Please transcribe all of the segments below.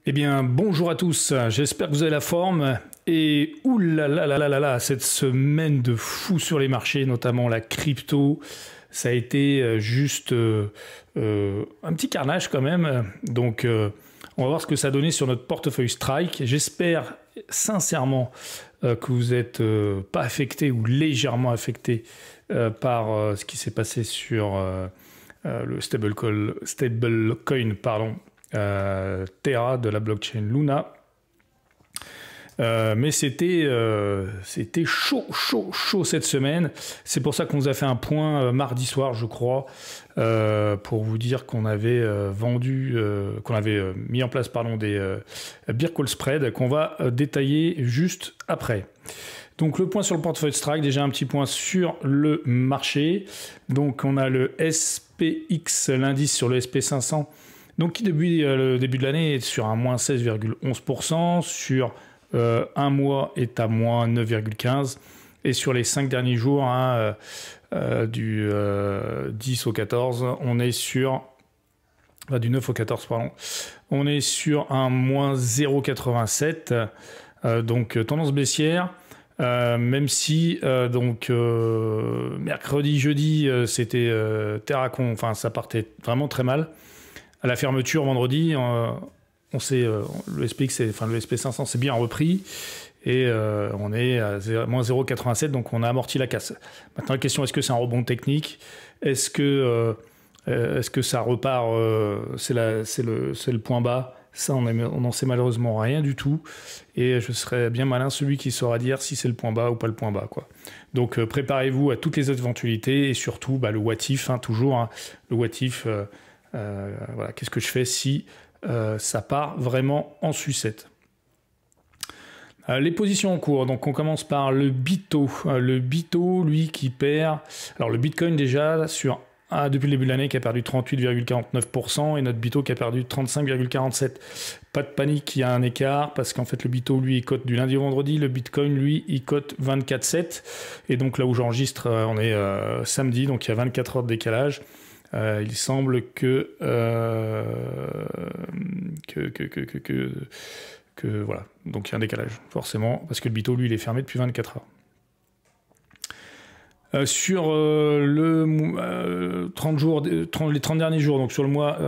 Eh bien, bonjour à tous, j'espère que vous avez la forme. Et oulala, cette semaine de fou sur les marchés, notamment la crypto, ça a été juste un petit carnage quand même. Donc, on va voir ce que ça a donné sur notre portefeuille Strike. J'espère sincèrement que vous n'êtes pas affecté ou légèrement affecté par ce qui s'est passé sur le stablecoin, pardon. Terra de la blockchain Luna. Mais c'était chaud cette semaine. C'est pour ça qu'on vous a fait un point mardi soir, je crois, pour vous dire qu'on avait mis en place des bear call spread qu'on va détailler juste après. Donc le point sur le portefeuille Strike, déjà un petit point sur le marché. Donc on a le SPX, l'indice sur le SP500. Donc qui depuis le début de l'année est sur un moins 16,11%, sur un mois est à moins 9,15%, et sur les 5 derniers jours, du 10 au 14, on est sur... du 9 au 14, pardon, on est sur un moins 0,87, donc tendance baissière. Même si mercredi, jeudi, c'était Terracon, enfin ça partait vraiment très mal. À la fermeture vendredi, on sait le SPX, le SP500 s'est bien repris et on est à moins 0,87, donc on a amorti la casse. Maintenant la question, est-ce que c'est un rebond technique? Est-ce que ça repart? C'est le point bas? Ça, on n'en sait malheureusement rien du tout. Et je serais bien malin celui qui saura dire si c'est le point bas ou pas le point bas, quoi. Donc préparez-vous à toutes les éventualités et surtout le what if, toujours. Le what if, voilà, qu'est-ce que je fais si ça part vraiment en sucette? Les positions en cours, donc on commence par le BITO. Le BITO, lui, qui perd... Alors le Bitcoin déjà, depuis le début de l'année, qui a perdu 38,49%, et notre BITO qui a perdu 35,47%. Pas de panique, il y a un écart, parce qu'en fait le BITO, lui, il cote du lundi au vendredi, le Bitcoin, lui, il cote 24,7. Et donc là où j'enregistre, on est samedi, donc il y a 24 heures de décalage. Il semble que voilà, donc il y a un décalage, forcément, parce que le BITO, lui, il est fermé depuis 24 heures. Sur les 30 derniers jours, donc sur le mois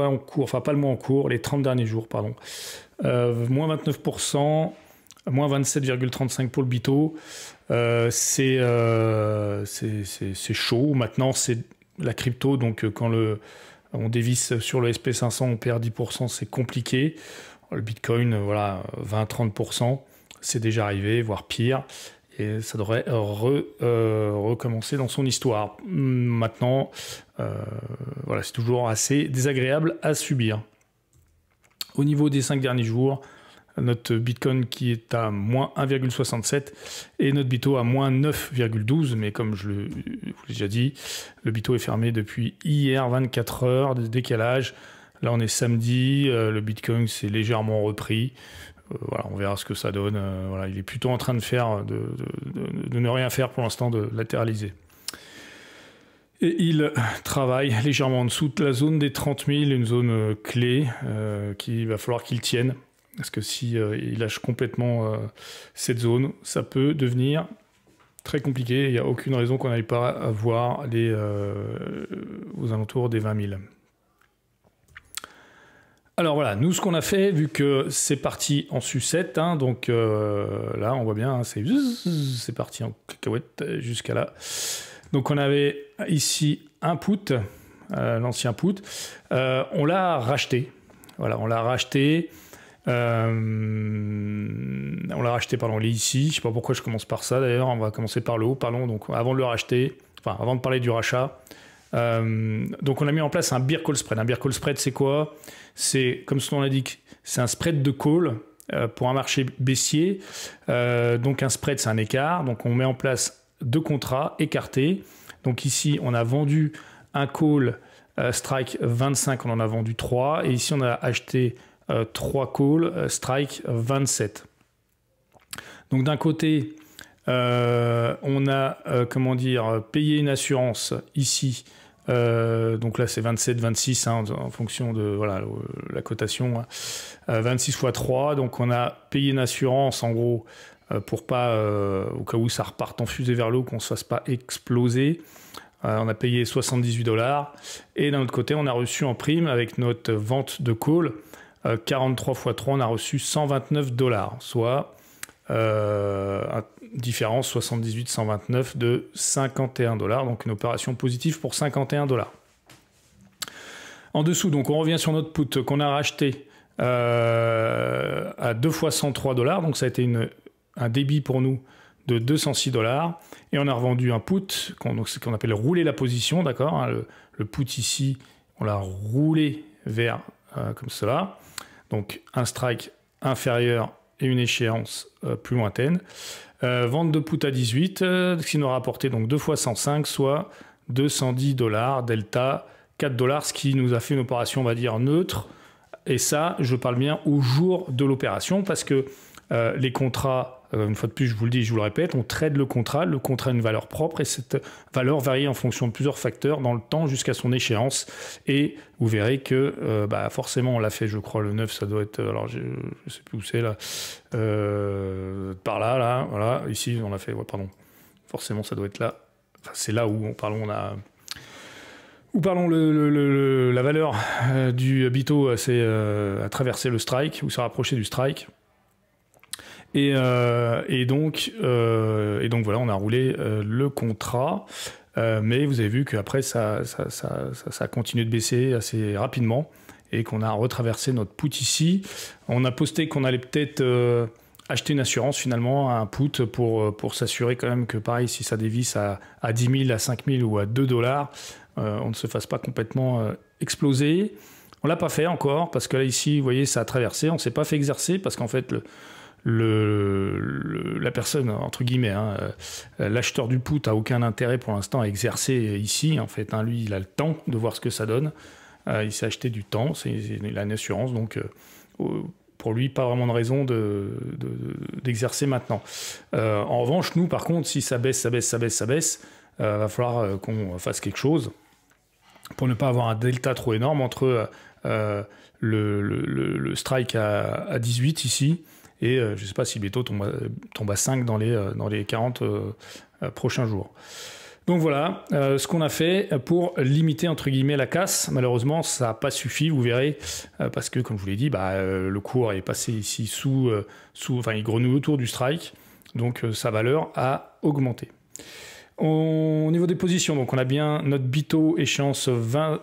en cours, enfin pas le mois en cours, les 30 derniers jours, pardon, moins 29%, moins 27,35% pour le BITO, c'est chaud. Maintenant, c'est la crypto, donc quand on dévisse sur le SP500, on perd 10%, c'est compliqué. Le Bitcoin, voilà, 20-30%, c'est déjà arrivé, voire pire. Et ça devrait recommencer dans son histoire. Maintenant, voilà, c'est toujours assez désagréable à subir. Au niveau des 5 derniers jours, notre Bitcoin qui est à moins 1,67 et notre BITO à moins 9,12. Mais comme je vous l'ai déjà dit, le BITO est fermé depuis hier, 24 heures de décalage. Là, on est samedi, le Bitcoin s'est légèrement repris. Voilà, on verra ce que ça donne. Voilà, il est plutôt en train de faire, de ne rien faire pour l'instant, de latéraliser. Et il travaille légèrement en dessous de la zone des 30 000, une zone clé qu'il va falloir qu'il tienne. Parce que si il lâche complètement cette zone, ça peut devenir très compliqué. Il n'y a aucune raison qu'on n'aille pas avoir aux alentours des 20 000. Alors voilà, nous ce qu'on a fait, vu que c'est parti en sucette, donc là on voit bien, c'est parti en cacahuète jusqu'à là. Donc on avait ici un put, l'ancien put, on l'a racheté. Voilà, on l'a racheté. Il est ici. Je ne sais pas pourquoi je commence par ça d'ailleurs. On va commencer par le haut, parlons. Donc avant de le racheter, avant de parler du rachat. Donc on a mis en place un bear call spread. Un bear call spread, c'est quoi? C'est, comme son nom l'indique, c'est un spread de call pour un marché baissier. Donc un spread, c'est un écart. Donc on met en place 2 contrats écartés. Donc ici, on a vendu un call strike 25, on en a vendu 3. Et ici, on a acheté 3 calls strike 27. Donc d'un côté, on a payé une assurance ici Donc là, c'est 27, 26 hein, en fonction de voilà, la cotation. 26 x 3. Donc on a payé une assurance en gros pour pas, au cas où ça reparte en fusée vers l'eau, qu'on ne se fasse pas exploser. On a payé 78 $. Et d'un autre côté, on a reçu en prime avec notre vente de call 43 x 3, on a reçu 129 $, soit différence 78-129 de 51 $. Donc une opération positive pour 51 $. En dessous, donc on revient sur notre put qu'on a racheté à 2 fois 103 $. Donc ça a été un débit pour nous de 206 $. Et on a revendu un put qu'on appelle rouler la position, d'accord hein, le put ici, on l'a roulé vers comme cela. Donc un strike inférieur et une échéance plus lointaine. Vente de put à 18, ce qui nous a rapporté donc 2 fois 105, soit 210 $, delta 4 $, ce qui nous a fait une opération, on va dire, neutre. Et ça, je parle bien au jour de l'opération, parce que les contrats, une fois de plus, je vous le dis, je vous le répète, on trade le contrat a une valeur propre, et cette valeur varie en fonction de plusieurs facteurs dans le temps jusqu'à son échéance. Et vous verrez que forcément, on l'a fait, je crois, le 9, ça doit être, alors je ne sais plus où c'est là, par là, voilà, ici, on l'a fait, ouais, pardon, forcément, ça doit être là, enfin, c'est là où la valeur du Bito a traversé le strike, ou s'est rapproché du strike. Et donc voilà, on a roulé le contrat, mais vous avez vu qu'après ça a continué de baisser assez rapidement et qu'on a retraversé notre put ici. On a posté qu'on allait peut-être acheter une assurance finalement, un put pour s'assurer quand même que pareil, si ça dévisse à 10 000, à 5 000 ou à 2 $, on ne se fasse pas complètement exploser. On ne l'a pas fait encore parce que là ici, vous voyez, ça a traversé, on ne s'est pas fait exercer parce qu'en fait la personne, entre guillemets, hein, l'acheteur du put a aucun intérêt pour l'instant à exercer ici. En fait, hein, lui, il a le temps de voir ce que ça donne. Il s'est acheté du temps, il a une assurance, donc pour lui, pas vraiment de raison d'exercer maintenant. En revanche, nous, par contre, si ça baisse, va falloir qu'on fasse quelque chose pour ne pas avoir un delta trop énorme entre le strike à 18 ici, et je ne sais pas si Beto tombe à 5 dans les 40 prochains jours. Donc voilà ce qu'on a fait pour limiter entre guillemets la casse. Malheureusement, ça n'a pas suffi, vous verrez, parce que comme je vous l'ai dit, le cours est passé ici enfin il grenouille autour du strike, donc sa valeur a augmenté. Au niveau des positions, donc on a bien notre Bito échéance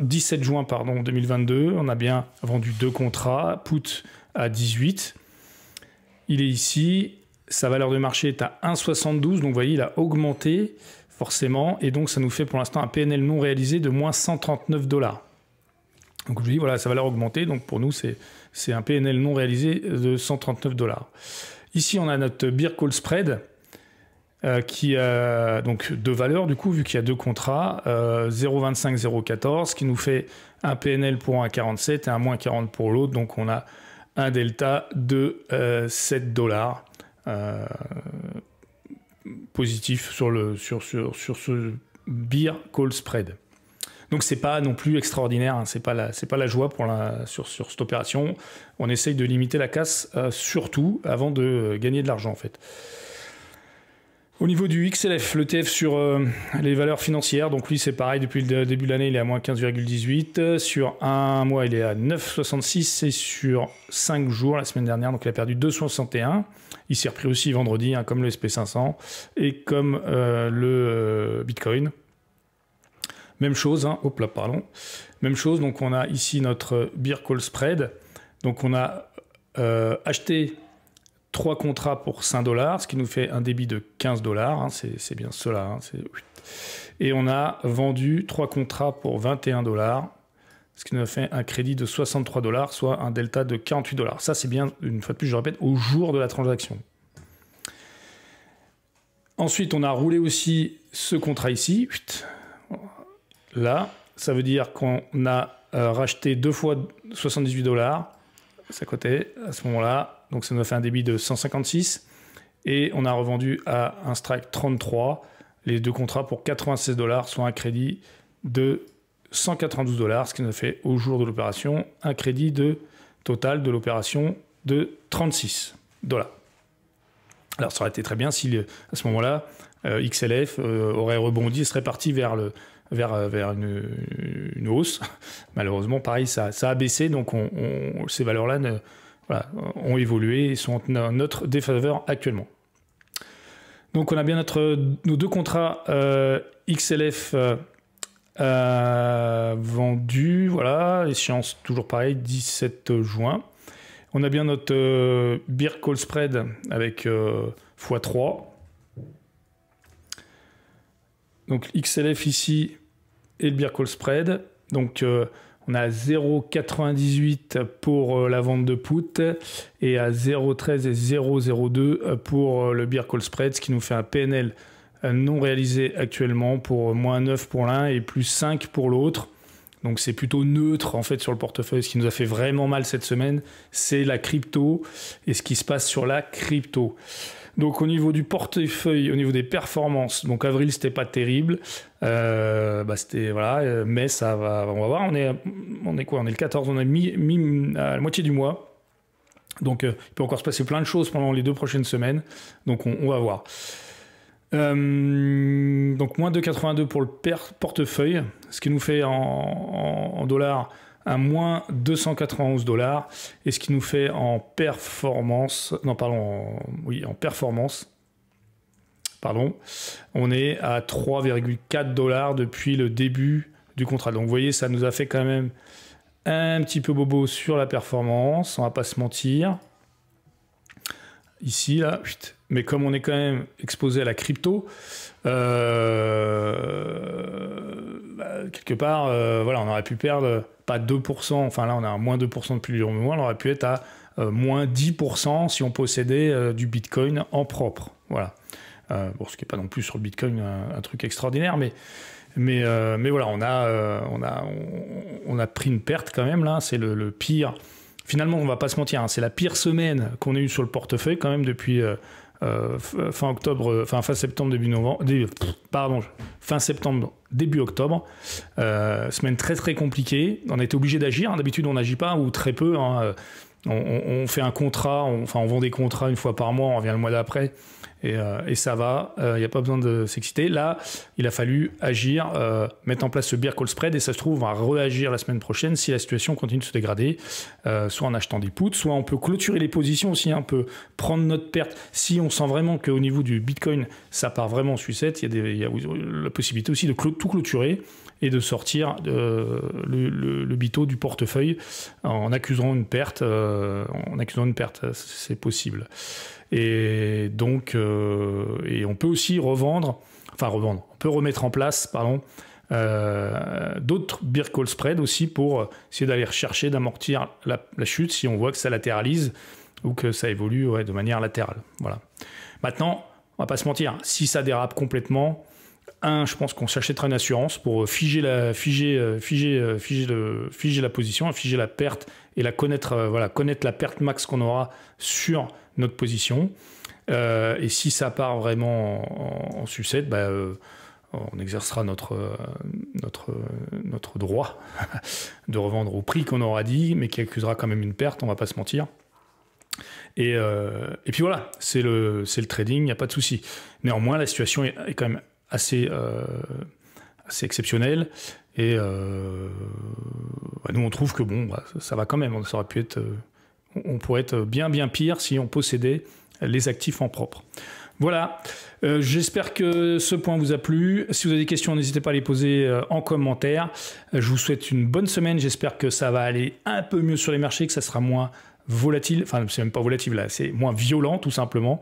17 juin 2022, on a bien vendu 2 contrats, put à 18. Il est ici, sa valeur de marché est à 1,72, donc vous voyez, il a augmenté forcément, et donc ça nous fait pour l'instant un PNL non réalisé de moins 139 $. Donc je vous dis, voilà, sa valeur a augmenté, donc pour nous, c'est un PNL non réalisé de 139 $. Ici, on a notre Beer Call Spread, qui a donc 2 valeurs, du coup, vu qu'il y a 2 contrats, 0,25, 0,14, qui nous fait un PNL pour un 47 et un moins 40 pour l'autre, donc on a un delta de 7 $. Positif sur ce Beer Call Spread. Donc c'est pas non plus extraordinaire, hein, c'est pas la joie sur cette opération. On essaye de limiter la casse surtout avant de gagner de l'argent en fait. Au niveau du XLF, l'ETF sur les valeurs financières, donc lui c'est pareil, depuis le début de l'année il est à moins 15,18, sur un mois il est à 9,66 et sur 5 jours la semaine dernière, donc il a perdu 2,61. Il s'est repris aussi vendredi, hein, comme le SP500 et comme le Bitcoin. Même chose, hein, hop là, pardon. Même chose, donc on a ici notre Beer Call Spread. Donc on a acheté 3 contrats pour 5 $, ce qui nous fait un débit de 15 $, hein, c'est bien cela. Hein, et on a vendu 3 contrats pour 21 $, ce qui nous a fait un crédit de 63 $, soit un delta de 48 $. Ça, c'est bien, une fois de plus, je répète, au jour de la transaction. Ensuite, on a roulé aussi ce contrat ici. Là, ça veut dire qu'on a racheté 2 fois 78 $. Ça cotait à ce moment-là. Donc, ça nous a fait un débit de 156. Et on a revendu à un strike 33 les 2 contrats pour 96 $, soit un crédit de 192 $, ce qui nous a fait au jour de l'opération un crédit total de l'opération de 36 $. Alors ça aurait été très bien si à ce moment-là, XLF aurait rebondi et serait parti vers une hausse. Malheureusement, pareil, ça a baissé, donc ces valeurs-là voilà, ont évolué et sont en notre défaveur actuellement. Donc on a bien nos deux contrats XLF vendus, voilà, échéance toujours pareil, 17 juin. On a bien notre beer call spread avec x3. Donc XLF ici et le beer call spread. Donc on a à 0,98 pour la vente de put et à 0,13 et 0,02 pour le beer call spread, ce qui nous fait un PNL non réalisé actuellement pour moins 9 pour l'un et plus 5 pour l'autre. Donc c'est plutôt neutre en fait sur le portefeuille. Ce qui nous a fait vraiment mal cette semaine, c'est la crypto et ce qui se passe sur la crypto. Donc au niveau du portefeuille, au niveau des performances, donc avril c'était pas terrible, c'était voilà, mai ça va, on va voir. On est quoi? On est le 14, on a mis à la moitié du mois. Donc il peut encore se passer plein de choses pendant les 2 prochaines semaines. Donc on va voir. Donc moins 2,82 pour le portefeuille, ce qui nous fait en dollars un moins 291 $, et ce qui nous fait en performance, non pardon, en performance, pardon, on est à 3,4 $ depuis le début du contrat. Donc vous voyez, ça nous a fait quand même un petit peu bobo sur la performance, on va pas se mentir. Ici, là, mais comme on est quand même exposé à la crypto, quelque part, voilà, on aurait pu perdre pas 2%, enfin là on a un moins 2% depuis le mois, on aurait pu être à moins 10% si on possédait du Bitcoin en propre. Voilà. Bon, ce qui n'est pas non plus sur le Bitcoin un truc extraordinaire, mais voilà, on a pris une perte quand même là, c'est le pire. Finalement, on va pas se mentir, hein, c'est la pire semaine qu'on ait eue sur le portefeuille quand même depuis fin septembre, début novembre, fin septembre, début octobre. Semaine très très compliquée. On a été obligé d'agir. Hein. D'habitude, on n'agit pas ou très peu. Hein. On fait un contrat, on vend des contrats une fois par mois, on revient le mois d'après. Et ça va, il n'y a pas besoin de s'exciter. Là, il a fallu agir, mettre en place ce beer call spread, et ça se trouve, on va réagir la semaine prochaine si la situation continue de se dégrader, soit en achetant des puts, soit on peut clôturer les positions aussi, hein, on peut prendre notre perte. Si on sent vraiment qu'au niveau du Bitcoin, ça part vraiment en sucette, il y a la possibilité aussi de tout clôturer et de sortir le bito du portefeuille en accusant une perte. C'est possible. Et donc, et on peut aussi on peut remettre en place, d'autres beer call spread aussi pour essayer d'aller rechercher, d'amortir la chute si on voit que ça latéralise ou que ça évolue de manière latérale. Voilà. Maintenant, on va pas se mentir, si ça dérape complètement, je pense qu'on s'achètera une assurance pour figer la position, figer la perte et connaître la perte max qu'on aura sur notre position. Et si ça part vraiment en sucette, on exercera notre droit de revendre au prix qu'on aura dit, mais qui accusera quand même une perte, on va pas se mentir. Et puis voilà, c'est le trading, il n'y a pas de souci. Néanmoins, la situation est quand même assez exceptionnelle. Et nous, on trouve que ça va quand même. Ça aurait pu être, on pourrait être bien pire si on possédait les actifs en propre. Voilà, j'espère que ce point vous a plu. Si vous avez des questions, n'hésitez pas à les poser en commentaire. Je vous souhaite une bonne semaine. J'espère que ça va aller un peu mieux sur les marchés, que ça sera moins volatile. Enfin, c'est même pas volatile là, c'est moins violent tout simplement.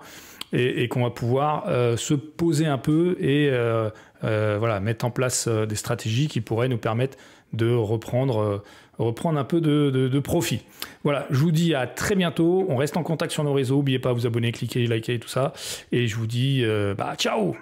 Et qu'on va pouvoir se poser un peu et mettre en place des stratégies qui pourraient nous permettre de reprendre un peu de profit. Voilà, je vous dis à très bientôt. On reste en contact sur nos réseaux. N'oubliez pas de vous abonner, cliquer, liker, tout ça. Et je vous dis ciao!